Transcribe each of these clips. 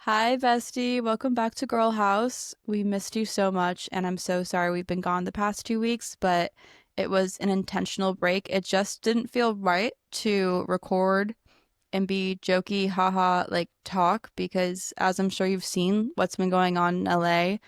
Hi, bestie. Welcome back to Girl House. We missed you so much, and I'm so sorry we've been gone the past 2 weeks, but it was an intentional break. It just didn't feel right to record and be jokey, haha, like talk, because as I'm sure you've seen, what's been going on in LA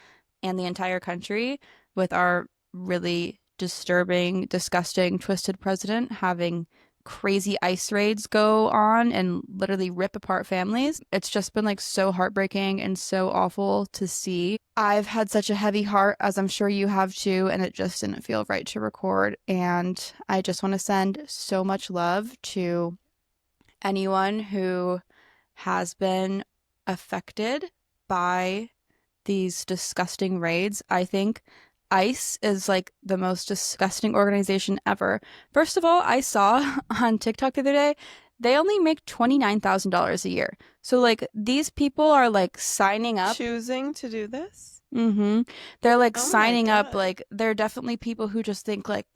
and the entire country with our really disturbing, disgusting, twisted president having crazy ICE raids go on and literally rip apart families. It's just been like so heartbreaking and so awful to see. I've had such a heavy heart, as I'm sure you have too, and it just didn't feel right to record. And I just want to send so much love to anyone who has been affected by these disgusting raids. I think ICE is like the most disgusting organization ever. First of all, I saw on TikTok the other day, they only make $29,000 a year. So like these people are like signing up. Choosing to do this? Mm-hmm. They're like Oh my signing up, God. like they're definitely people who just think like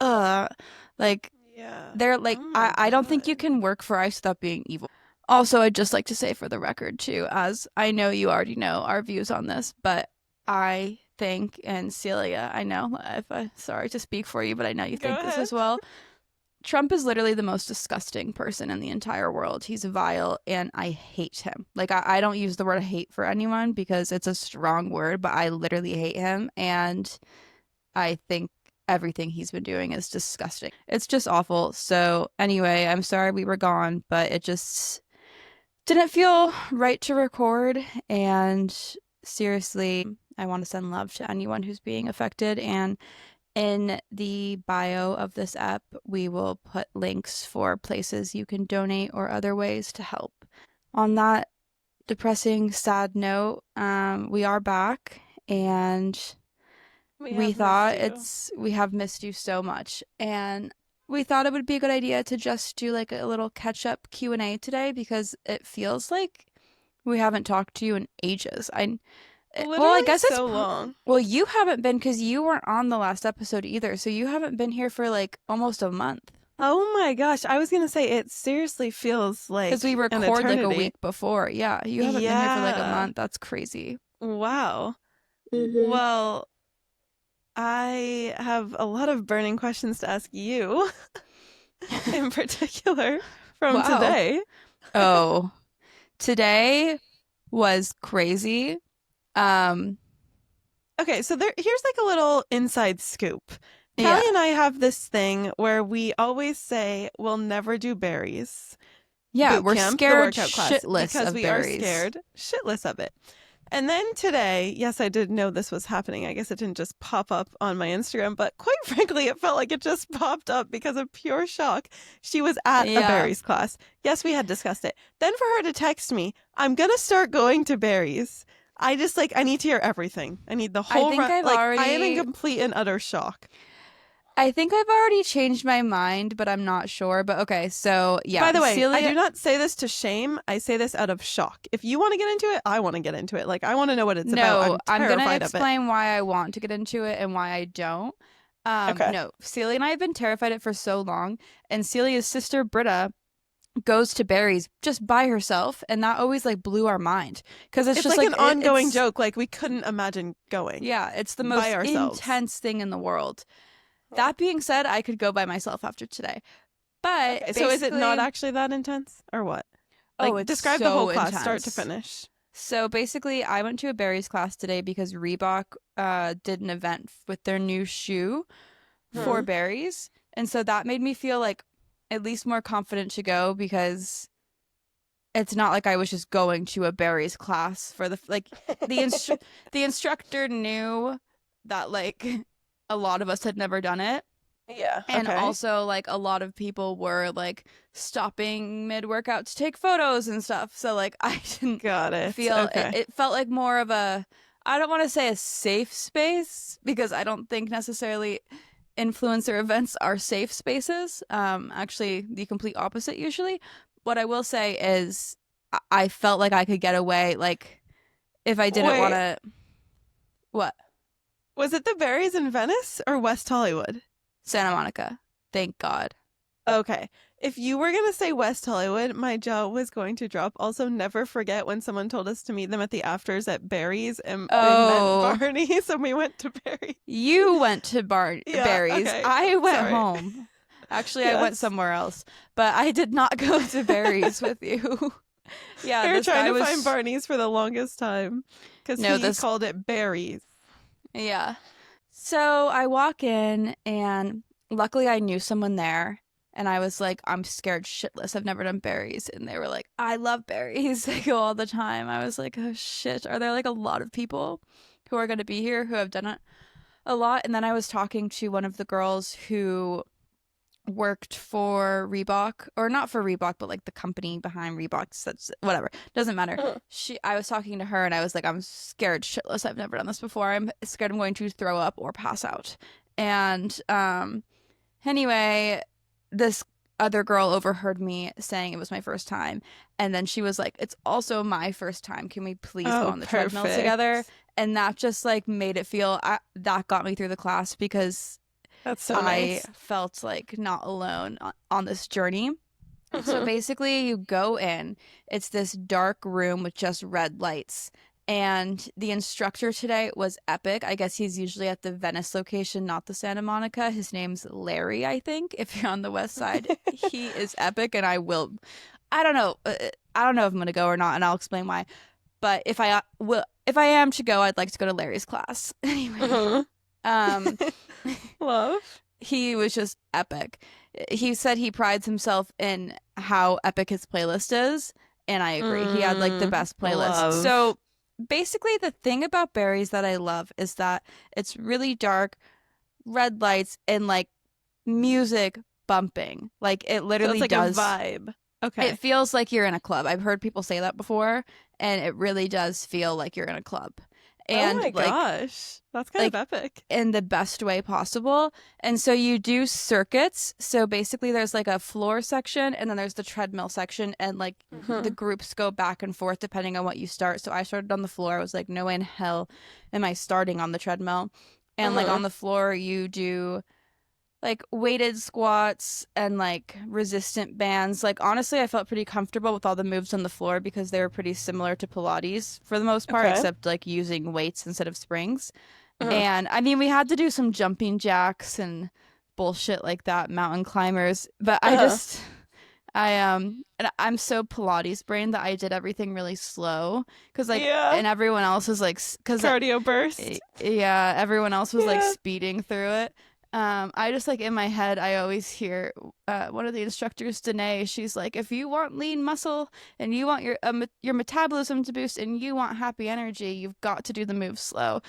Yeah. they're like Oh my I don't think you God. can work for ICE without being evil. Also, I'd just like to say for the record too, as I know you already know our views on this, but I think, and Celia, I know if I sorry to speak for you, but I know you Go think this ahead. as well. Trump is literally the most disgusting person in the entire world. He's vile and I hate him. Like I don't use the word hate for anyone because it's a strong word, but I literally hate him and I think everything he's been doing is disgusting. It's just awful. So anyway, I'm sorry we were gone, but it just didn't feel right to record. And seriously, I want to send love to anyone who's being affected. And in the bio of this app, we will put links for places you can donate or other ways to help. On that depressing, sad note, we are back and We we have missed thought you. we have missed you so much. And we thought it would be a good idea to just do like a little catch up Q&A today because it feels like we haven't talked to you in ages. Well, I Literally guess so long. well, you haven't been because you weren't on the last episode either. So you haven't been here for like almost a month Oh my gosh. I was going to say it seriously feels because we like an record like a eternity. week before. Yeah, you haven't been here for like a Yeah. month. That's crazy. Wow. Hmm. Well, I have a lot of burning questions to ask you in particular from Wow. today. Oh, today was crazy. Um, Okay, so here's like a little inside scoop. yeah. Callie and I have this thing where we always say we'll never do berries, Yeah, boot we're camp, the scared workout class, shitless because of we are berries. scared shitless of it. And then today, yes, I did know this was happening. I guess it didn't just pop up on my Instagram, but quite frankly, it felt like it just popped up because of pure shock. She was at a Yeah. berries class. Yes, we had discussed it. Then for her to text me, I'm going to start going to berries. I just like, I need to hear everything. I need the I whole think run. I've Like, I am in already complete and utter shock. I think I've already changed my mind, but I'm not sure. But okay, so By yeah, the way, I Celia. do not say this to shame. I say this out of shock. If you want to get into it, I want to get into it. Like, I want to know what it's about. No, I'm I'm gonna terrified of it. explain why I want to get into it and why I don't. Okay. No, Celia and I have been terrified of it for so long, and Celia's sister Britta goes to Barry's just by herself, and that always like blew our mind because it's It's just like like an ongoing it's joke. Like, we couldn't imagine going yeah, it's the by most ourselves. intense thing in the world. Yeah. That being said, I could go by myself after today, but Okay, so is it not basically, actually that intense or what? oh, Like, it's describe the whole so class, start to intense. finish. So basically, I went to a Barry's class today because Reebok did an event with their new shoe for Hmm. Barry's. And so that made me feel like at least more confident to go because it's not like I was just going to a Barry's class for the instructor knew that like a lot of us had never done it. Yeah, And okay. also like a lot of people were like stopping mid workout to take photos and stuff. So like I didn't Got it. feel it, Okay. it felt like more of a I don't want to say a safe space because I don't think necessarily influencer events are safe spaces. Actually the complete opposite usually. What I will say is I felt like I could get away like if I didn't want Wait, to what? was it the berries in Venice or West Hollywood? Santa Monica. Thank God. Okay. If you were going to say West Hollywood, my jaw was going to drop. Also, never forget when someone told us to meet them at the afters at Barry's and they meant Oh, Barney's and we went to Barry's. you went to Yeah, Barry's. okay. I went Sorry. home. Actually, I went Yes. somewhere else, but I did not go to Barry's with you. Yeah, We were this trying guy to was find Barney's for the longest time because no he this called it Barry's. yeah. So I walk in and luckily I knew someone there and I was like, I'm scared shitless. I've never done berries. And they were like, I love berries. They go all the time. I was like, oh shit. Are there like a lot of people who are going to be here who have done it a lot? And then I was talking to one of the girls who worked for Reebok, or not for Reebok, but like the company behind Reebok. That's whatever. Doesn't matter. I was talking to her and I was like, I'm scared shitless. I've never done this before. I'm scared I'm going to throw up or pass out. And anyway, this other girl overheard me saying it was my first time, and then she was like, it's also my first time. Can we please go on the treadmill together? And that just like made it feel that got me through the class because That's so nice. I felt like not alone on this journey. So Mhm. basically, you go in, it's this dark room with just red lights. And the instructor today was epic. I guess he's usually at the Venice location, not the Santa Monica. His name's Larry, I think, if you're on the west side. He is epic, and I don't know. I don't know if I'm going to go or not, and I'll explain why. But if I am to go, I'd like to go to Larry's class. Anyway. Mhm. Love. He was just epic. He said he prides himself in how epic his playlist is, and I agree. He had like the best playlist. Love. So basically the thing about berries that I love is that it's really dark, red lights, and like music bumping. Like it So literally it's like does a vibe. Okay. it feels like you're in a club. I've heard people say that before, and it really does feel like you're in a club. And oh my like gosh. That's kind of epic. in the best way possible. And so you do circuits. So basically there's like a floor section and then there's the treadmill section, and like the groups go back and forth depending on what you start. So I started on the floor. I was like, no way in hell am I starting on the treadmill. And like on the floor you do like weighted squats and like resistant bands. Like honestly, I felt pretty comfortable with all the moves on the floor because they were pretty similar to Pilates for the most part, Okay. except like using weights instead of springs. And I mean, we had to do some jumping jacks and bullshit like that, mountain climbers. But and I'm so Pilates brained that I did everything really slow because like, Yeah. and everyone else was like, because Cardio burst. yeah, everyone else was like Yeah. speeding through it. I just like in my head, I always hear one of the instructors, Danae. She's like, if you want lean muscle and you want your metabolism to boost and you want happy energy, you've got to do the move slow.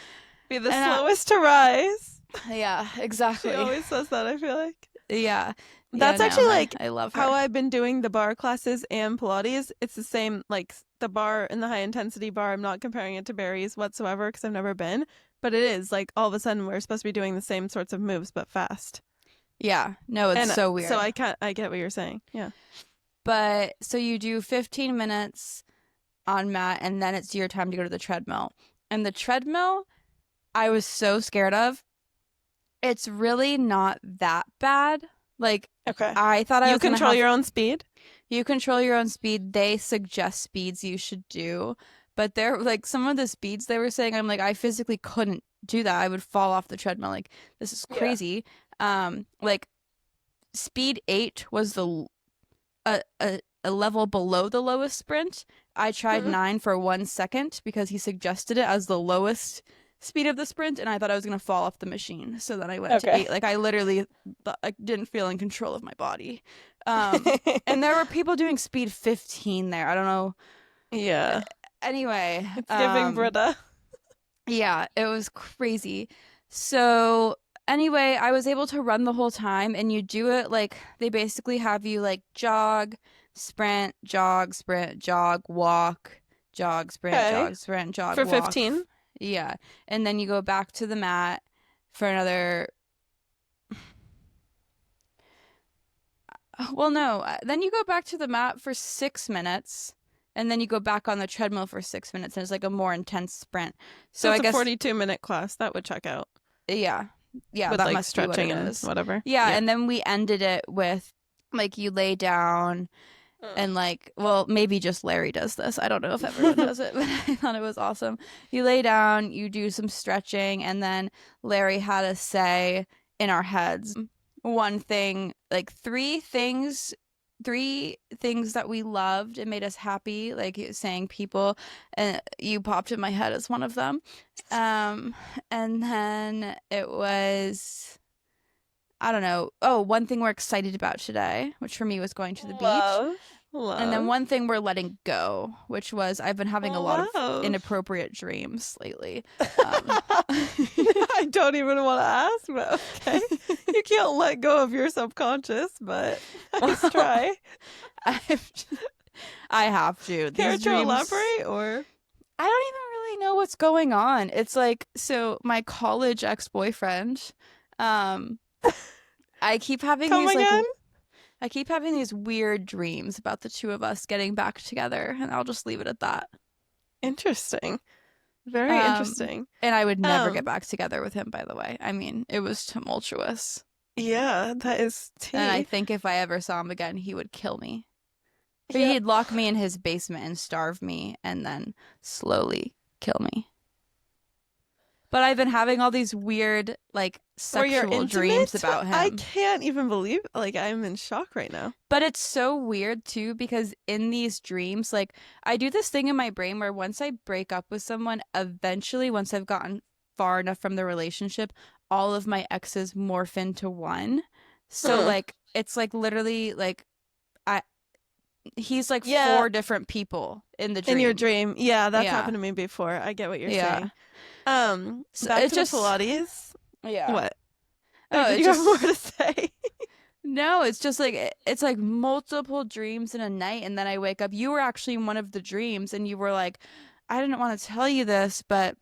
Be the And slowest to rise. Yeah, exactly. She always says that, I feel like. Yeah. That's Yeah, actually no, like I love her. how I've been doing the bar classes and Pilates. It's the same, like the bar and the high intensity bar. I'm not comparing it to Barry's whatsoever because I've never been. But it is like all of a sudden we're supposed to be doing the same sorts of moves but fast. Yeah. No, it's And so weird. So I get what you're saying. Yeah. But so you do 15 minutes on mat and then it's your time to go to the treadmill. And the treadmill, I was so scared of. It's really not that bad. Like, Okay. I thought I was gonna control have... your own speed? You control your own speed. They suggest speeds you should do. But they're like some of the speeds they were saying, I'm like, I physically couldn't do that. I would fall off the treadmill. Like, this is crazy. Like speed 8 was a level below the lowest sprint. I tried 9 for 1 second because he suggested it as the lowest speed of the sprint, and I thought I was gonna fall off the machine. So then I went to 8. Like I literally I didn't feel in control of my body. And there were people doing speed 15 there. I don't know. Yeah. Anyway, It's giving Britta. yeah, it was crazy. So anyway, I was able to run the whole time, and you do it like they basically have you like jog, sprint, jog, walk, jog, sprint, jog, sprint, jog, for walk. 15. Yeah, and then you go back to the mat for another. Well, no, then you go back to the mat for 6 minutes. And then you go back on the treadmill for 6 minutes, and it's like a more intense sprint. So it's I guess a 42-minute class. That would check out. Yeah, With that like must be what stretching it and is. whatever. Yeah, and then we ended it with Like you lay down and like, well, maybe just Larry does this. I don't know if everyone does it, but I thought it was awesome. You lay down, you do some stretching, and then Larry had us say in our heads one thing, like three things that we loved and made us happy, like saying people, and you popped in my head as one of them. Um, and then it was, I don't know. Oh, one thing we're excited about today, which for me was going to the beach. Love. And then Love. one thing we're letting go, which was I've been having a lot of Love. inappropriate dreams lately. I don't even want to ask, but okay. You can't let go of your subconscious, but nice try. I have to. Care These to dreams, elaborate, or? I don't even really know what's going on. It's like, so my college ex-boyfriend, um, I keep having Come these like again? I keep having these weird dreams about the two of us getting back together, and I'll just leave it at that. Interesting. Very interesting. And I would never get Um, back together with him, by the way. I mean, it was tumultuous. yeah, that is And I tea. think if I ever saw him again, he would kill me. Yeah. He'd lock me in his basement and starve me and then slowly kill me. But I've been having all these weird, like, Were you sexual dreams intimate? about I him. can't even believe, like, I'm in shock right now. But it's so weird too because in these dreams, like I do this thing in my brain where once I break up with someone, eventually, once I've gotten far enough from the relationship, all of my exes morph into one. So Mm. like it's like literally like I he's like Yeah, four different people in the in your dream. dream. Yeah, that's Yeah. happened to me before. I get what you're Yeah. saying. So Back it to the just Pilates. yeah. What? Or Oh, did it you have more to just say? no, it's just like it's like multiple dreams in a night and then I wake up. You were actually in one of the dreams and you were like, I didn't want to tell you this, but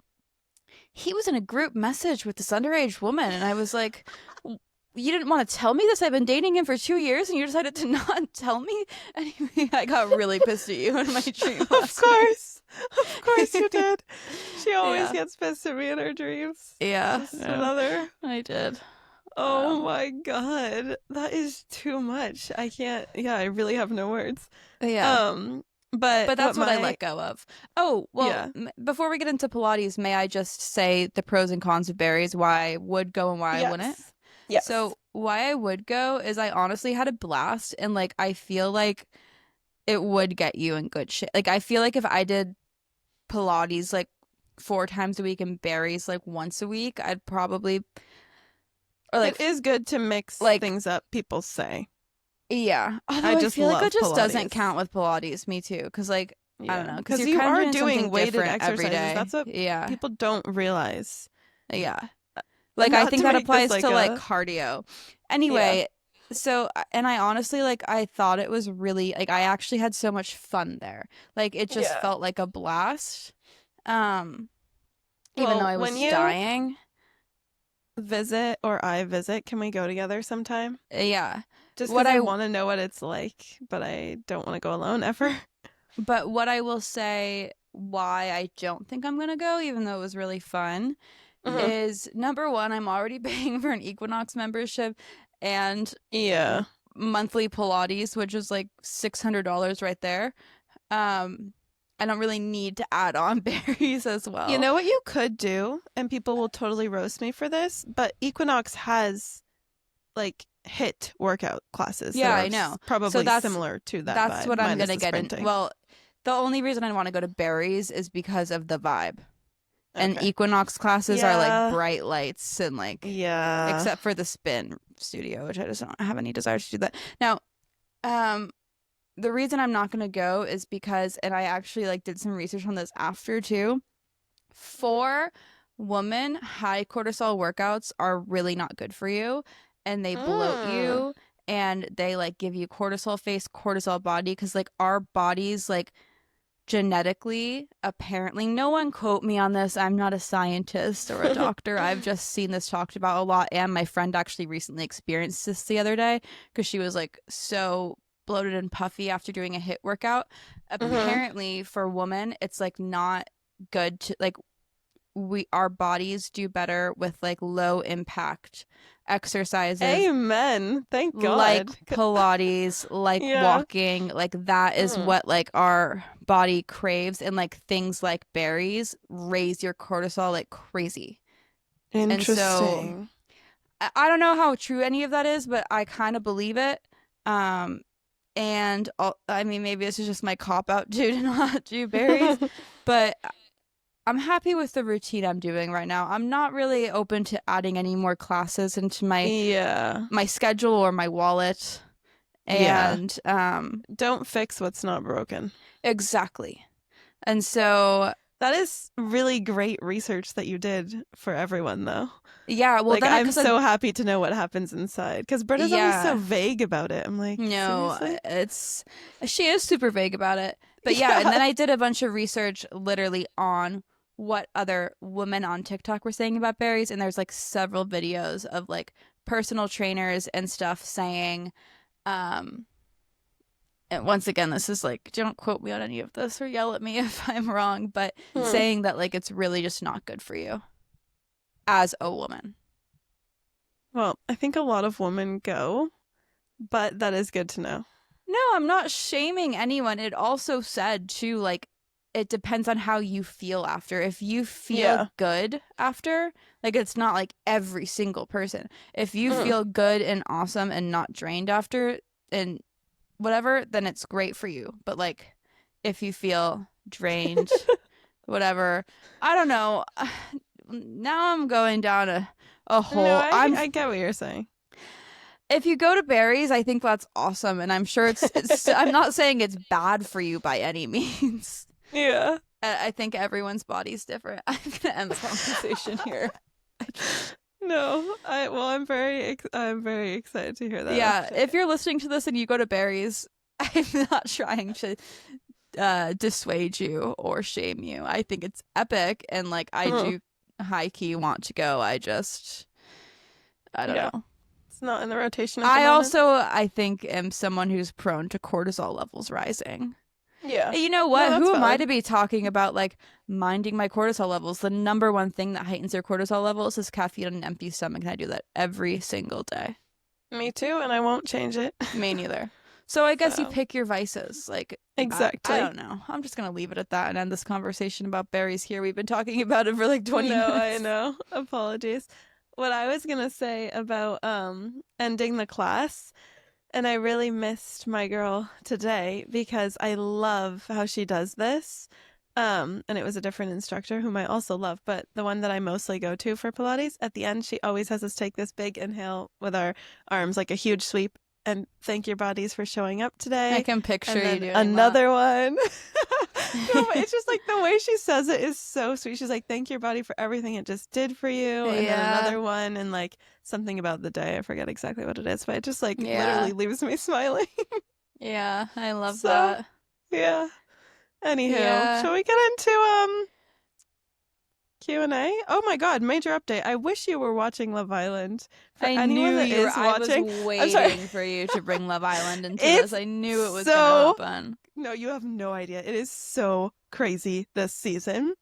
he was in a group message with this underage woman and I was like, you didn't want to tell me this? I've been dating him for 2 years and you decided to not tell me? Anyway, I got really pissed at you in my dream Of last course. Of course you night. did. She always Yeah. gets pissed at me in her dreams. Yeah. Just Yeah. another. I did. Oh my God. That is too much. I can't. Yeah, I really have no words. Yeah. But But that's what I my let go of. Oh, well, yeah. before we get into Pilates, may I just say the pros and cons of berries, why I would go and why I wouldn't? Yes. Yes. So, why I would go is I honestly had a blast and like I feel like it would get you in good shape. Like I feel like if I did Pilates like 4 times a week and berries like once a week, I'd probably or like It is good to mix like things up, people say. yeah. Although I I just feel like love it just doesn't Pilates. count with Pilates, me too, because like I don't Yeah. know, because Because you're you kind of are doing doing something weighted different every exercises. day. That's what Yeah, people don't realize. yeah. Like I Not think to that make this applies like to like a cardio. yeah. Anyway, so and I honestly like I thought it was really like I actually had so much fun there. Like it just Yeah. felt like a blast. Um, even though Well, I when was you dying. visit or I visit, can we go together sometime? Yeah. Just What because I I want to know what it's like, but I don't want to go alone ever. but what I will say why I don't think I'm gonna go, even though it was really fun, Mhm. is number one, I'm already paying for an Equinox membership and Yeah. monthly Pilates, which is like $600 right there. Um, I don't really need to add on berries as You well. know what you could do, and people will totally roast me for this, but Equinox has like hit workout classes that Yeah, are I know. So probably similar to that that's vibe, what I'm minus gonna the get in. sprinting. Well, the only reason I want to go to berries is because of the vibe. And Okay. Equinox classes are like Yeah. bright lights and like Yeah. except for the spin studio, which I just don't have any desire to do that. Now, um, the reason I'm not gonna go is because, and I actually like did some research on this after too. For women, high cortisol workouts are really not good for you, and they bloat Mm. you, and they like give you cortisol face, cortisol body, because like our bodies like genetically, apparently, no one quote me on this. I'm not a scientist or a doctor. I've just seen this talked about a lot. And my friend actually recently experienced this the other day because she was like so bloated and puffy after doing a hit workout. Mhm. Apparently, for women, it's like not good to like our bodies do better with like low impact exercises Amen. Thank like God. Pilates, like Yeah. walking, like that is Mm. what like our body craves, and like things like berries raise your cortisol like crazy. And so Interesting. I don't know how true any of that is, but I kind of believe it. Um, and I mean, maybe this is just my cop out due to not do berries, but I'm happy with the routine I'm doing right now. I'm not really open to adding any more classes into Yeah. my schedule or my wallet. Yeah. And Don't fix what's not broken. exactly. And so That is really great research that you did for everyone, though. yeah, well Like, then I'm because I so happy to know what happens inside. Because Britta's always so yeah. vague about it. I'm like, No, seriously? she is super vague about it. But yeah, and then Yeah. I did a bunch of research literally on what other women on TikTok were saying about berries, and there's like several videos of like personal trainers and stuff saying, um, and once again, this is like, don't quote me on any of this or yell at me if I'm wrong, but Hmm. saying that like it's really just not good for you as a woman. Well, I think a lot of women go, but that is good to know. No, I'm not shaming anyone. It also said too, like, it depends on how you feel after. If you feel Yeah. good after, like, it's not like every single person. If you Mm. feel good and awesome and not drained after and whatever, then it's great for you. But, like, if you feel drained, whatever, I don't know. Now I'm going down a No, hole. I get what you're saying. If you go to berries, I think that's awesome, and I'm sure it's I'm not saying it's bad for you by any means. Yeah. I think everyone's body's different. I'm gonna end the conversation here. No, I'm very excited to hear that. Yeah, Actually. if you're listening to this and you go to berries, I'm not trying to dissuade you or shame you. I think it's epic, and like I Mm. do high key want to go. I don't Yeah. know. It's not in the rotation at the moment. I think am someone who's prone to cortisol levels rising. Yeah. You know No, what? that's Who am I valid. to be talking about like minding my cortisol levels? The number one thing that heightens your cortisol levels is caffeine on an empty stomach, and I do that every single day. Me too, and I won't change it. Me neither. So I guess you So, pick your vices. Like I exactly. don't know. I'm just gonna leave it at that and end this conversation about berries here. We've been talking about it for like 20 No, I minutes. know. Apologies. What I was gonna say about ending the class, and I really missed my girl today because I love how she does this. And it was a different instructor whom I also love, but the one that I mostly go to for Pilates, at the end she always has us take this big inhale with our arms, like a huge sweep, and thank your bodies for showing up I today. can picture And you then doing that. another one. No, but it's just like the way she says it is so sweet. She's like, thank your body for everything it just did for you. And then Yeah. another one, and like something about the day. I forget exactly what it is, but it just like Yeah. literally leaves me smiling. Yeah. I love So, that. yeah. Anywho, Yeah. shall we get into Q&A? Oh my God, major update. I wish you were watching Love Island. For I anyone knew that you were. is I was watching, I'm sorry. waiting for you to bring Love Island into this. It's I knew it was so gonna happen. No, you have no idea. It is so crazy this season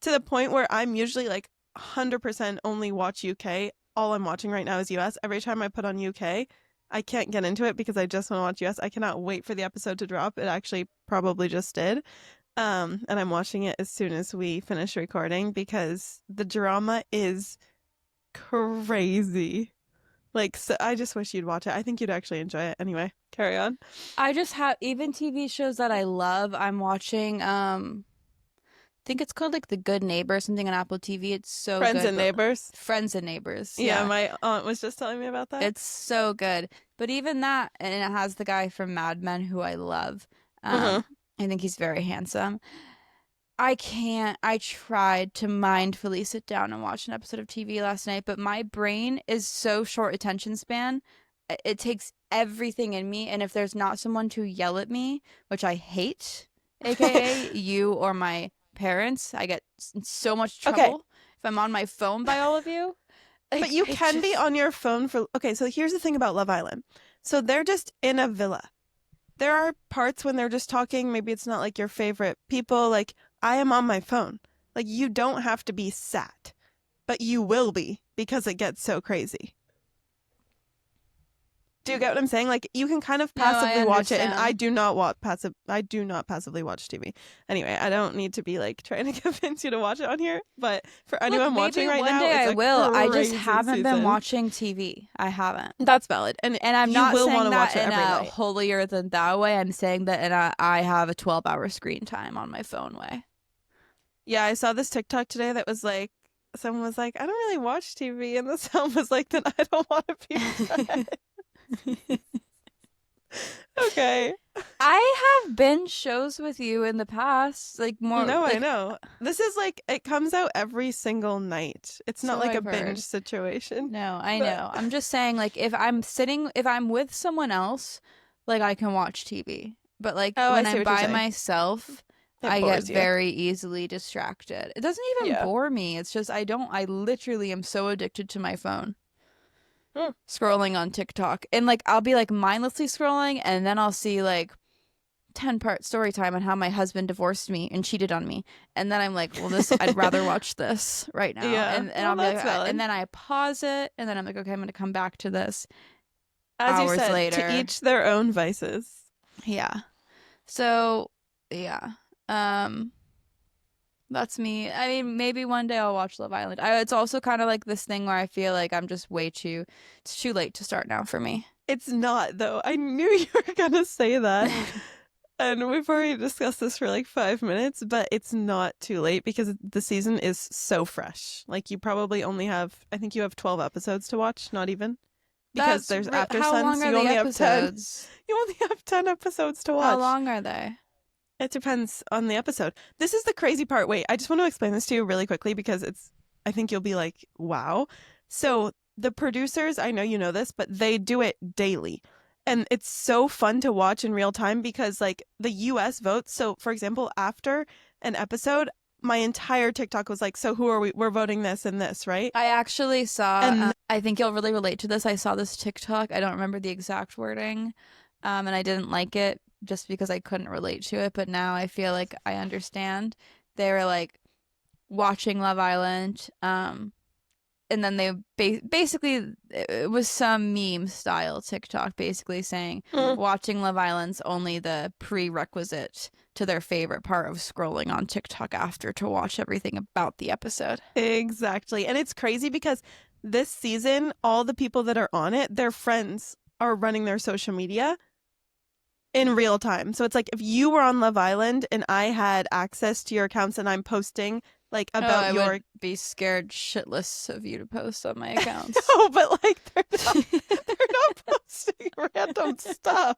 to the point where I'm usually like 100% only watch UK. All I'm watching right now is US. Every time I put on UK, I can't get into it because I just want to watch US. I cannot wait for the episode to drop. It actually probably just did. And I'm watching it as soon as we finish recording because the drama is crazy. Like, so I just wish you'd watch it. I think you'd actually enjoy it. Anyway, carry on. I just have even TV shows that I love. I'm watching I think it's called like The Good Neighbor, something on Apple TV. It's so Friends good. and But Neighbors. Friends and Neighbors. Yeah, Yeah. my aunt was just telling me about that. It's so good. But even that, and it has the guy from Mad Men who I love. Mm-hmm. I think he's very handsome. I can't. I tried to mindfully sit down and watch an episode of TV last night, but my brain is so short attention span. It takes everything in me, and if there's not someone to yell at me, which I hate, aka you or my parents, I get in so much trouble Okay. if I'm on my phone by all of you. Like, But you it can be just- on your phone for. Okay, so here's the thing about Love Island. So they're just in a villa. There are parts when they're just talking. Maybe it's not like your favorite people. Like, I am on my phone. Like, you don't have to be sat, but you will be because it gets so crazy. Do you get what I'm saying? Like, you can kind of No, I passively watch it, and understand. I do not passively watch TV. Anyway, I don't need to be like trying to convince you to watch it on here, but for Look, anyone watching maybe right one now, day it's I a will. I just crazy haven't been season. watching TV. I haven't. That's valid, and I'm you not will want saying to that watch it in every a night. holier than thou way. I'm saying that in a I have a 12-hour screen time on my phone way. Yeah, I saw this TikTok today that was like, someone was like, I don't really watch TV, and the sound was like, then I don't want to be friends. Okay. I have binge shows with you in the past, like more. No, like, I know. This is like, it comes out every single night. It's not So like a I've binge heard. situation. No, I But know. I'm just saying, like, if I'm with someone else, like, I can watch TV. But, like, oh, I when see I'm what you're by saying. myself, It I get bores you. very easily distracted. It doesn't even Yeah. bore me. It's just, I literally am so addicted to my phone. Hmm. Scrolling on TikTok. And, like, I'll be, like, mindlessly scrolling, and then I'll see, like, 10-part story time on how my husband divorced me and cheated on me. And then I'm like, well, I'd rather watch this right now. Yeah. And Well, I'll be that's like, valid. and then I pause it, and then I'm like, okay, I'm going to come back to this As you hours said, later. to each their own vices. Yeah. So, yeah. That's me. I mean, maybe one day I'll watch Love Island. It's also kind of like this thing where I feel like it's too late to start now for me. It's not, though. I knew you were going to say that. And we've already discussed this for like 5 minutes, but it's not too late because the season is so fresh. Like, you probably only have, I think you have 12 episodes to watch, not even. Because there's After How Sun, long so are you the only have 10. episodes? You only have 10 episodes to watch. How long are they? It depends on the episode. This is the crazy part. Wait, I just want to explain this to you really quickly because I think you'll be like, wow. So the producers, I know you know this, but they do it daily. And it's so fun to watch in real time because like the US votes. So for example, after an episode, my entire TikTok was like, so who are we? We're voting this and this, right? I actually saw, And I think you'll really relate to this. I saw this TikTok. I don't remember the exact wording, and I didn't like it just because I couldn't relate to it. But now I feel like I understand. They were like watching Love Island, and then they basically, it was some meme style TikTok basically saying watching Love Island's only the prerequisite to their favorite part of scrolling on TikTok after to watch everything about the episode. exactly. And it's crazy because this season, all the people that are on it, their friends are running their social media in real time. So it's like if you were on Love Island and I had access to your accounts and I'm posting like about I your would be scared shitless of you to post on my accounts. No, but like they're not posting random stuff.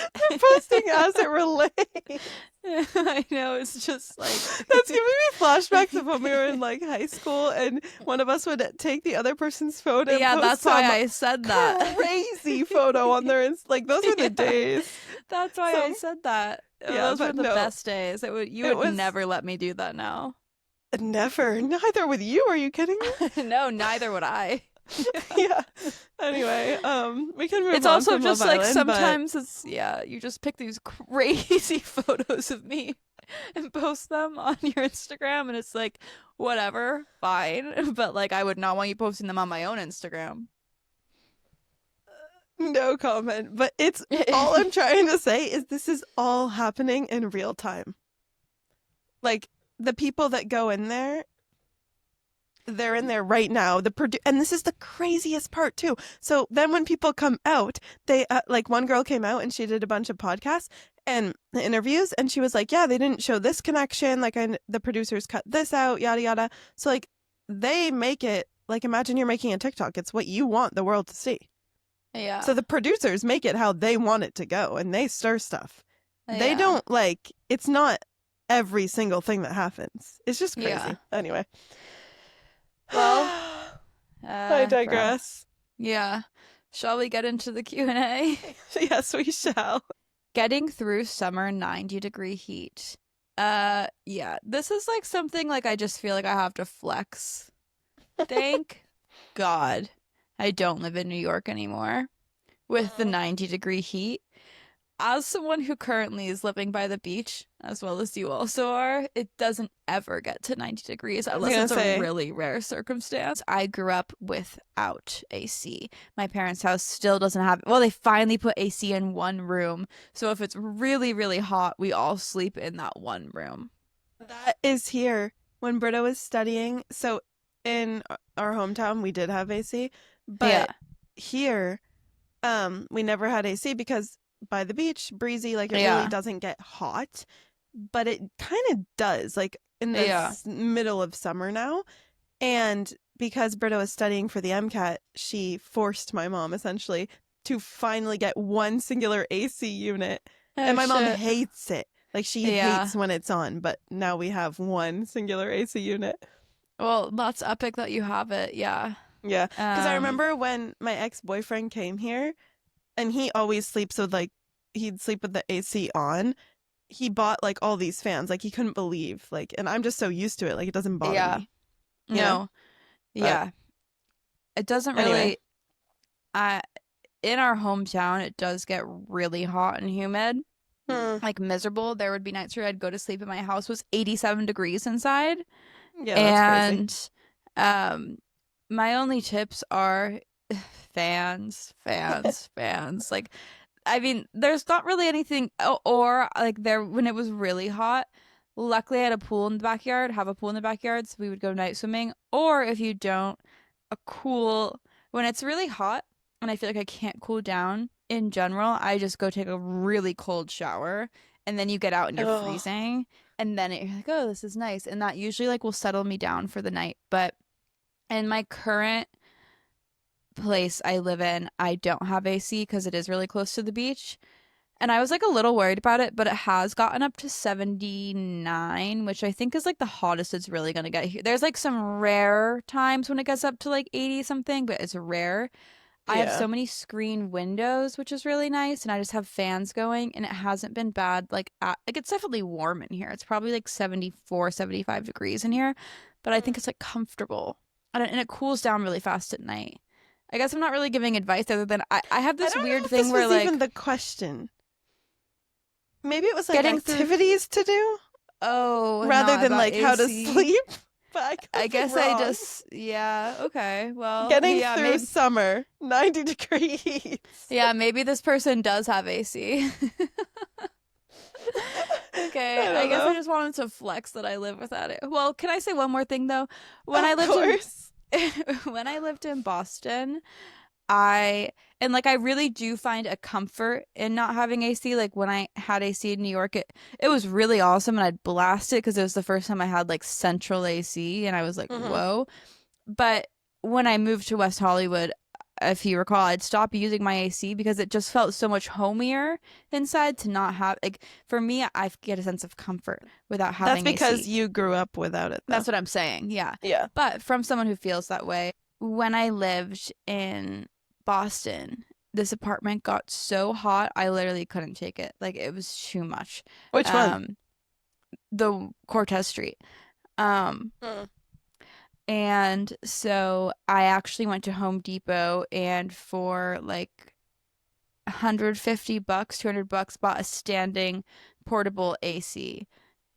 They're posting as it relates. I know, it's just like That's giving me flashbacks of when we were in like high school and one of us would take the other person's photo. Yeah, and that's why I said that. Crazy photo on there. Like those were the days. That's why I said that. Yeah, Those were but the no. best days. You would never let me do that now. Never. Neither with you. Are you kidding me? No, neither would I. Yeah. Anyway, we can move It's on also from just Love like Island, sometimes you just pick these crazy photos of me and post them on your Instagram, and it's like, whatever, fine. But like, I would not want you posting them on my own Instagram. No comment. But it's all I'm trying to say is this is all happening in real time. Like the people that go in there, they're in there right now. And this is the craziest part too. So then when people come out, they like one girl came out and she did a bunch of podcasts and interviews, and she was like, "Yeah, they didn't show this connection. Like, the producers cut this out, yada yada." So like, they make it like, imagine you're making a TikTok. It's what you want the world to see. Yeah. So the producers make it how they want it to go, and they stir stuff. They don't like. It's not every single thing that happens. It's just crazy. Yeah. Anyway. Well, I digress. Yeah. Shall we get into the Q&A? Yes, we shall. Getting through summer 90-degree heat. Yeah. This is like something like I just feel like I have to flex. Thank God I don't live in New York anymore with the 90-degree heat. as someone who currently is living by the beach, as well as you also are, it doesn't ever get to 90 degrees I was unless gonna it's a say, really rare circumstance. I grew up without AC. My parents' house still doesn't have, well, they finally put AC in one room. So if it's really, really hot, we all sleep in that one room. that is here when Britta was studying. So in our hometown, we did have AC, Yeah. but here, we never had AC because by the beach, breezy, like it really Yeah. doesn't get hot, but it kind of does, like in the Yeah. middle of summer now. And because Britta was studying for the MCAT, she forced my mom essentially to finally get one singular AC unit. Oh, And my mom shit. hates it. Like she Yeah. hates when it's on, but now we have one singular AC unit. Well, that's epic that you have it. Yeah. Yeah. Because I Um, remember when my ex-boyfriend came here, and he always sleeps with like, he'd sleep with the AC on. He bought like all these fans. Like he couldn't believe. Like, and I'm just so used to it. Like it doesn't bother yeah. me, you know? No. But Yeah. It doesn't anyway. really, I in our hometown, it does get really hot and humid, Hmm. like miserable. There would be nights where I'd go to sleep and my house was 87 degrees inside. Yeah, that's crazy. And um my only tips are fans, fans, fans. Like, I mean, there's not really anything, or like there when it was really hot. Luckily, I had a pool in the backyard, have a pool in the backyard, so we would go night swimming. Or if you don't, a cool, when it's really hot and I feel like I can't cool down in general, I just go take a really cold shower and then you get out and you're Oh. freezing. And then you're like, oh, this is nice. And that usually like will settle me down for the night. But in my current place I live in, I don't have AC because it is really close to the beach. And I was like a little worried about it, but it has gotten up to 79, which I think is like the hottest it's really going to get here. There's like some rare times when it gets up to like 80 something, but it's rare. I have Yeah. so many screen windows, which is really nice, and I just have fans going, and it hasn't been bad. Like it's definitely warm in here. It's probably like 74, 75 degrees in here, but I think it's like comfortable. And it cools down really fast at night. I guess I'm not really giving advice other than I have I this don't know weird if thing this where was even like the question. Maybe it was like getting through. activities to do Oh, rather not than about like how to AC. sleep. But I I could be guess I wrong. just, yeah, okay. Well, Getting yeah, through maybe, summer, 90 degrees. yeah, maybe this person does have AC. Okay, I I don't guess I know. just wanted to flex that I live without it. Well, can I say one more thing though? When I Of lived in course. when I lived in Boston, I and like I really do find a comfort in not having AC. Like when I had AC in New York, it was really awesome and I'd blast it because it was the first time I had like central AC and I was like, Hmm. whoa. But when I moved to West Hollywood, if you recall, I'd stop using my AC because it just felt so much homier inside to not have like for me, I get a sense of comfort without That's having because AC. you grew up without it, though. That's what I'm saying. Yeah. Yeah. But from someone who feels that way, when I lived in Boston, this apartment got so hot, I literally couldn't take it. Like it was too much. Which one? Um, the Cortez Street. Um, Hmm. and so I actually went to Home Depot and for like 150 bucks, 200 bucks bought a standing portable AC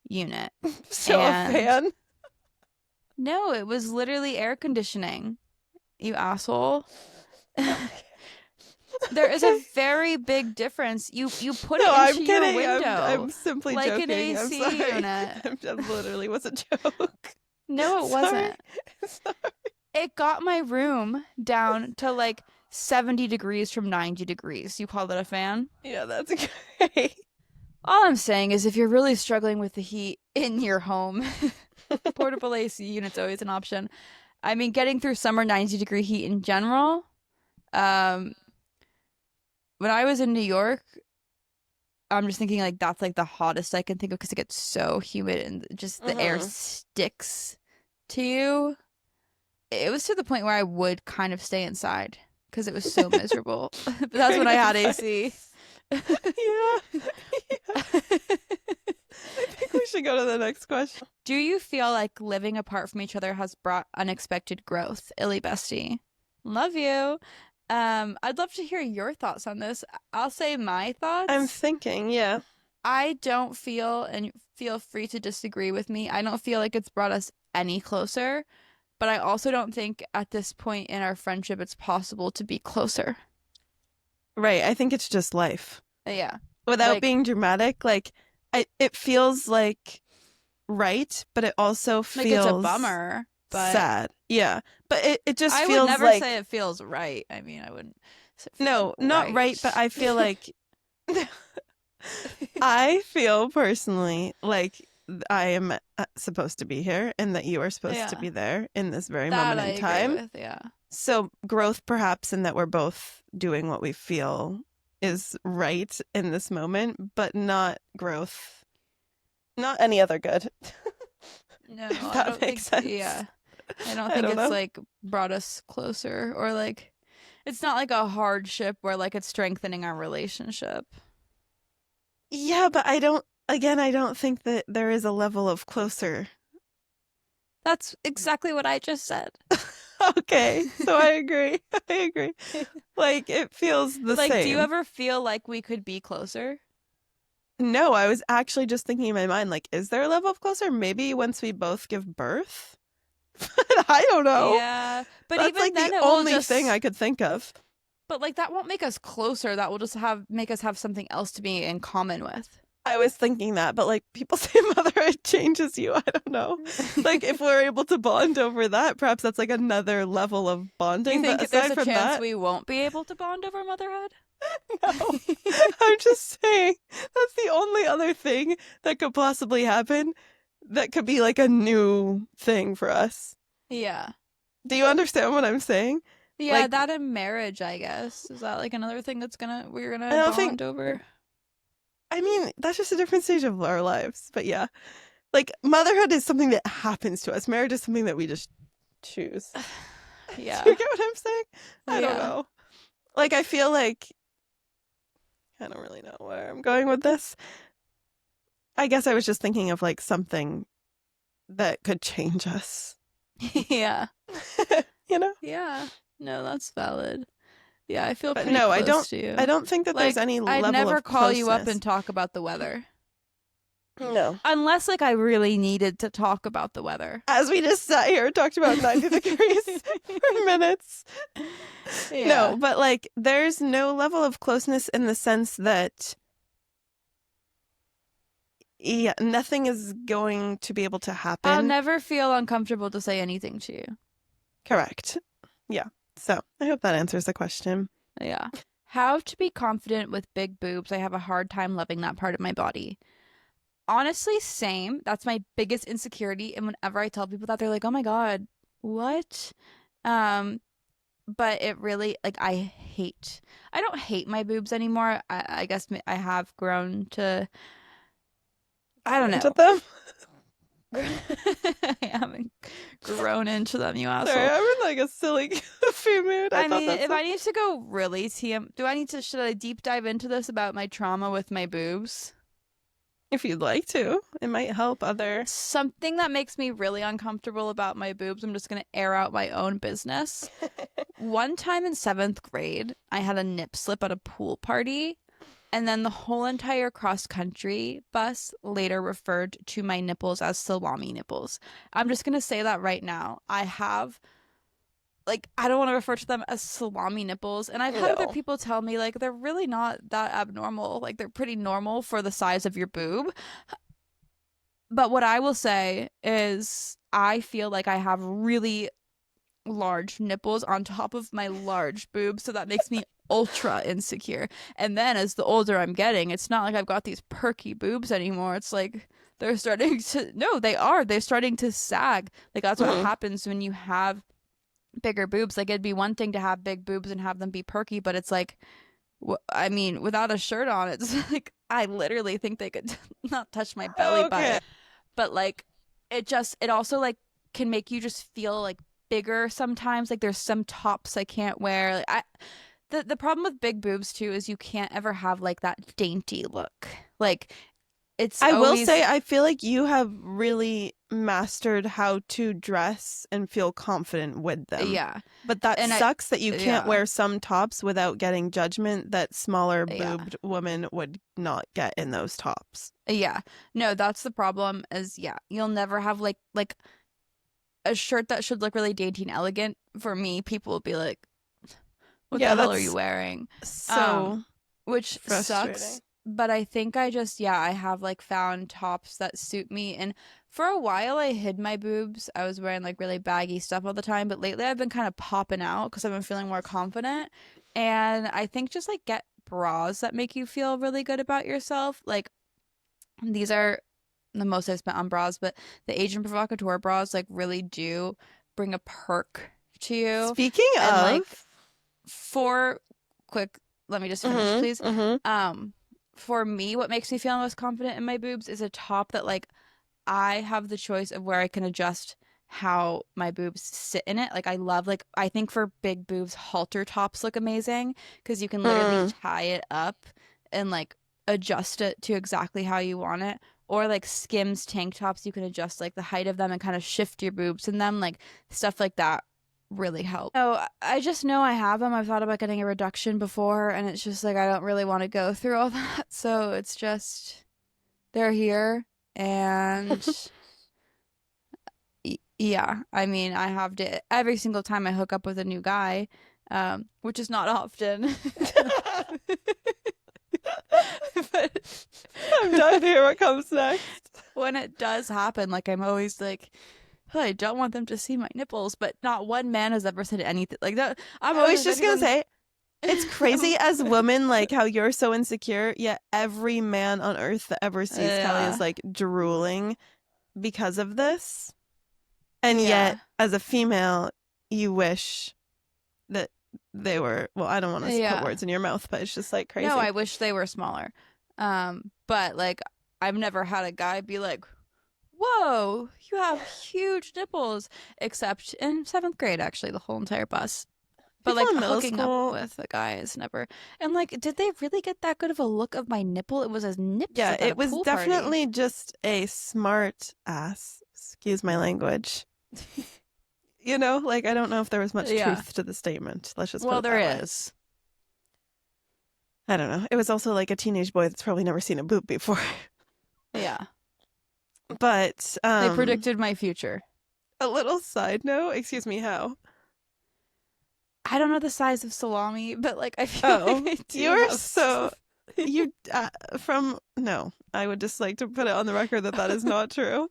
unit. So a And fan? no, it was literally air conditioning. You asshole. There is a Okay. very big difference. You put No, it I'm into your kidding. I'm window simply like an joking. I'm AC sorry. unit. That literally was a joke. No, it Sorry. wasn't. Sorry. It got my room down to like 70 degrees from 90 degrees. You call that a fan? Yeah, that's great. All I'm saying is if you're really struggling with the heat in your home, portable AC unit's always an option. I mean, getting through summer 90-degree heat in general, um, when I was in New York, I'm just thinking like that's like the hottest I can think of because it gets so humid and just the air Hmm. sticks to you. It was to the point where I would kind of stay inside because it was so miserable. But that's when Great I had AC. advice. Yeah. Yeah. I think we should go to the next question. Do you feel like living apart from each other has brought unexpected growth, Illy Bestie? Love you. I'd love to hear your thoughts on this. I'll say my I'm thoughts. thinking, yeah. I don't feel, and feel free to disagree with me, I don't feel like it's brought us any closer, but I also don't think at this point in our friendship it's possible to be closer. Right. I think it's just life. Yeah. Without Like being dramatic, like it feels like right, but it also it's a feels bummer, but sad. Yeah. But it just I would feels never say like it feels right. I mean, I wouldn't say it feels no, not right, but right. I feel like I feel personally like I am supposed to be here and that you are supposed to Yeah. be there in this very That moment I in agree time. with, yeah. So growth perhaps in that we're both doing what we feel is right in this moment, but not growth, not any other good. No, If I that don't makes think, sense. yeah. I don't I think don't it's know. like brought us closer or like it's not like a hardship where like it's strengthening our relationship. Yeah, but I don't think that there is a level of closer. That's exactly what I just said. Okay, so I agree. I agree. Like it feels the Like, do you same. ever feel like we could be closer? No, I was actually just thinking in my mind, like, is there a level of closer? Maybe once we both give birth? I don't know. Yeah, but That's even like the then it will only thing just I could think of. but like that won't make us closer. That will just have make us have something else to be in common with. I was thinking that, but like people say motherhood changes you. I don't know. Like if we're able to bond over that, perhaps that's like another level of Do you bonding. But think there's aside a from chance that, we won't be able to bond over motherhood? no. I'm just saying that's the only other thing that could possibly happen that could be like a new thing for us. Yeah. Do you understand what I'm saying? Yeah, Like, that in marriage, I guess. Is that like another thing that's we're I gonna don't think, bond over? I mean, that's just a different stage of our lives. But yeah, like motherhood is something that happens to us. Marriage is something that we just choose. Do you Yeah. get what I'm saying? I don't Yeah. know. Like, I feel like I don't really know where I'm going with this. I guess I was just thinking of like something that could change us. Yeah. You know? Yeah. No, that's valid. Yeah, I feel But pretty no, close to I you. don't think that there's Like, any I'd level never of call you up closeness. and talk about the weather. No. Unless, like, I really needed to talk about the weather. As we just sat here and talked about 90 degrees for minutes. Yeah. No, but like there's no level of closeness in the sense that yeah, nothing is going to be able to I'll happen. never feel uncomfortable to say anything to you. Correct. Yeah. So I hope that answers the question. Yeah. How to be confident with big boobs. I have a hard time loving that part of my body. Honestly, same. That's my biggest insecurity. And whenever I tell people that, they're like, oh my God, what? Um, but it really, like, I don't hate my boobs anymore. I guess I have grown to, I don't Into know. them. I haven't grown into them, you Sorry, asshole. I'm in like a silly goofy mood. I I thought mean, that's if I need to go really do I need to, should I deep dive into this about my trauma with my boobs? if you'd like to. It might help other. Something that makes me really uncomfortable about my boobs, I'm just going to air out my own business. One time in seventh grade, I had a nip slip at a pool party, and then the whole entire cross country bus later referred to my nipples as salami nipples. I'm just going to say that right now. I don't want to refer to them as salami nipples. And I've had other No. people tell me, like, they're really not that abnormal. Like, they're pretty normal for the size of your boob. But what I will say is, I feel like I have really large nipples on top of my large boobs. So that makes me ultra insecure. And then as the older I'm getting, it's not like I've got these perky boobs anymore. It's like they're starting to, no, they are. They're starting to sag. Like, that's what Mhm. happens when you have bigger boobs. Like, it'd be one thing to have big boobs and have them be perky, but it's like, I mean, without a shirt on, it's like I literally think they could not touch my belly Okay. button. But like, it also like can make you just feel like bigger sometimes. Like, there's some tops I can't wear. Like, the problem with big boobs too is you can't ever have like that dainty look. Like, it's I will always, say, I feel like you have really mastered how to dress and feel confident with them. yeah. But that And I, sucks that you can't yeah, wear some tops without getting judgment that smaller yeah, boobed women would not get in those tops. yeah. No, that's the problem is, yeah, you'll never have like a shirt that should look really dainty and elegant. For me, people will be like, what Yeah, the hell are you that's wearing? Um, so which frustrating. sucks. But I think I just, yeah, I have like found tops that suit me. And for a while, I hid my boobs. I was wearing like really baggy stuff all the time. But lately, I've been kind of popping out because I've been feeling more confident. And I think just like get bras that make you feel really good about yourself. Like these are the most I've spent on bras, but the Agent Provocateur bras like really do bring a perk to you. Speaking And like of, for quick, let me just finish, mm-hmm, please. mm-hmm. Um, for me, what makes me feel most confident in my boobs is a top that like I have the choice of where I can adjust how my boobs sit in it. Like I love like I think for big boobs, halter tops look amazing because you can literally Mm. tie it up and like adjust it to exactly how you want it. Or like Skims tank tops, you can adjust like the height of them and kind of shift your boobs in them, like stuff like that really help. So I just know I have them. I've thought about getting a reduction before, and it's just like I don't really want to go through all that. So it's just they're here, and yeah, I mean, I have to every single time I hook up with a new guy, which is not often. But I'm dying to hear what comes next. when it does happen, like I'm always like, "Oh, I don't want them to see my nipples," but not one man has ever said anything like that. I'm I always was just gonna anyone. say, it's crazy as women, like how you're so insecure, yet every man on earth that ever sees Callie is Yeah, like drooling because of this. And yet, yeah, as a female, you wish that they were, well, I don't want to put yeah. words in your mouth, but it's just like No, crazy. I wish they were smaller. But like I've never had a guy be like, "Whoa, you have huge nipples," except in seventh grade, actually, the whole entire bus. But People like in middle hooking up school, with a guy is never. And like, did they really get that good of a look of my nipple? It was as nips yeah, like at a it was pool party. definitely just a smart ass, excuse my language. You know, like I don't know if there was much Yeah. truth to the statement. Let's just put Well, it there that way. is. I don't know. It was also like a teenage boy that's probably never seen a boob before. Yeah. But They predicted my future. a little side note, excuse me, how? I don't know the size of salami, but like I feel like Oh, I do you're have so stuff. you from no. I would just like to put it on the record that that is not true.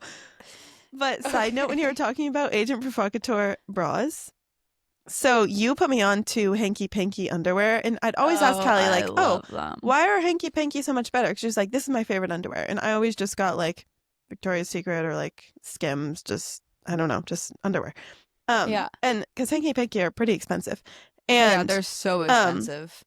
But side note, when you were Okay. talking about Agent Provocateur bras, so you put me on to hanky panky underwear, and I'd always ask Oh, Callie I like, "Oh, love them. why are hanky panky so much better?" 'Cause she's like, "This is my favorite underwear," and I always just got like Victoria's Secret or like Skims, just I don't know, just underwear. Yeah. And because hanky panky are pretty expensive, Yeah, and they're so um, expensive,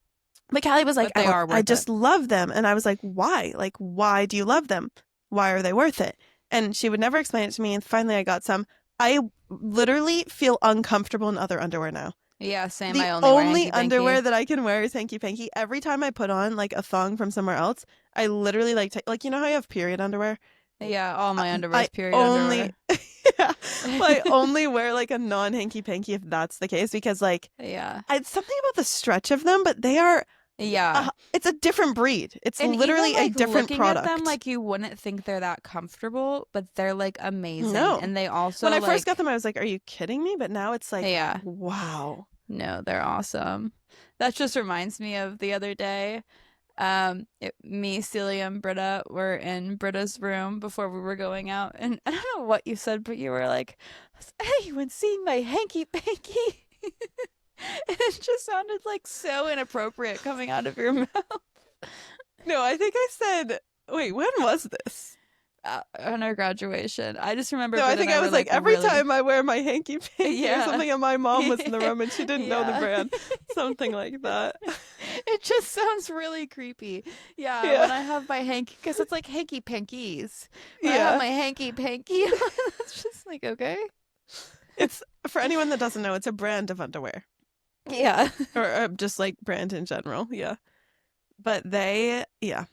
but Callie was like, but they are I worth it. just love them," and I was like, "Why? Like, why do you love them? Why are they worth it?" And she would never explain it to me, and finally, I got some. I literally feel uncomfortable in other underwear now. Yeah, same. The I only wear only hanky underwear panky. that I can wear is hanky panky. Every time I put on like a thong from somewhere else, I literally like like you know how you have period underwear. Yeah, all my underwear I is period only underwear. yeah, well, I only wear like a non hanky panky if that's the case because like Yeah. it's something about the stretch of them, but they are Yeah. it's a different breed. It's And even literally a like different looking at them, product. like you wouldn't think they're that comfortable, but they're like amazing. No. And they When also I first got like, them, I was like, "Are you kidding me?" But now it's like, yeah, wow. no, they're awesome. That just reminds me of the other day. Me, Celia, and Britta were in Britta's room before we were going out, and I don't know what you said, but you were like, "Has anyone seen my hanky panky?" And it just sounded like so inappropriate coming out of your mouth. No, I think I said, wait, when was this? On our graduation. I just remember No, I Britta and think I I were was like, like every really, time I wear my hanky panky or yeah, something, and my mom was in the room and she didn't know the yeah. brand. Something like that. It just sounds really creepy. Yeah, Yeah. when I have my hanky, because it's like hanky pankies. When I have Yeah. my hanky panky, it's just like, okay. It's for anyone that doesn't know, it's a brand of underwear Yeah. or just like brand in general. Yeah. But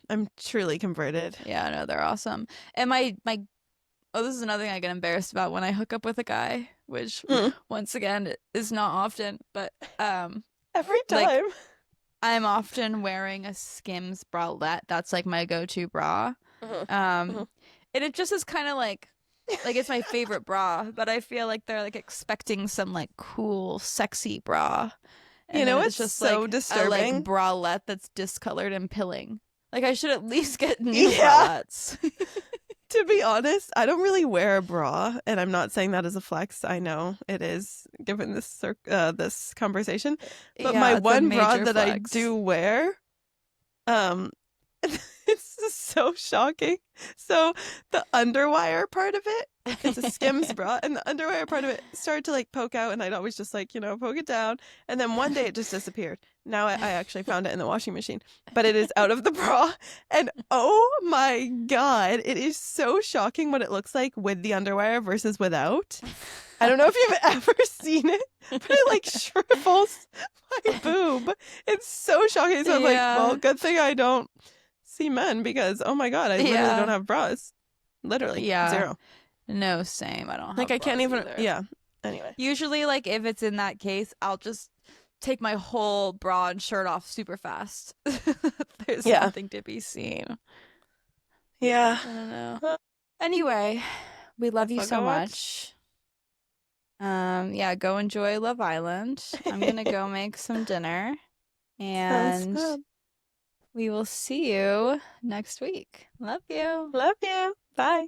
I'm truly converted. Yeah, no, they're awesome. And this is another thing I get embarrassed about when I hook up with a guy, which Mm. once again is not often, but Every like time. I'm often wearing a Skims bralette. That's like my go-to bra. Mhm. Um Mhm. and it just is kind of like it's my favorite bra, but I feel like they're like expecting some like cool, sexy bra. You And then know it's what's just so like a like disturbing? bralette that's discolored and pilling. Like I should at least get new Yeah. bralettes. To be honest, I don't really wear a bra, and I'm not saying that as a flex. I know it is, given this conversation. But my Yeah, it's a one bra major that I flex. do wear, um, it's just so shocking. So the underwire part of it, it's a Skims bra, and the underwire part of it started to like poke out, and I'd always just like, poke it down. And then one day it just disappeared. Now I actually found it in the washing machine, but it is out of the bra. And oh my God, it is so shocking what it looks like with the underwire versus without. I don't know if you've ever seen it, but it like shrivels my boob. It's so shocking. So I'm like, well, Yeah. good thing I don't see men because oh my God, I literally don't Yeah. have bras. Literally Yeah. zero. No, same. I don't Like have I can't bras even. either. Yeah. Anyway. Usually, like, if it's in that case, I'll just take my whole bra and shirt off super fast. There's Yeah. nothing to be seen. Yeah. I don't know. Anyway, we love you I'll so go watch. much. Yeah, go enjoy Love Island. I'm gonna go make some dinner, Sounds and good. we will see you next week. Love you. Love you. Bye.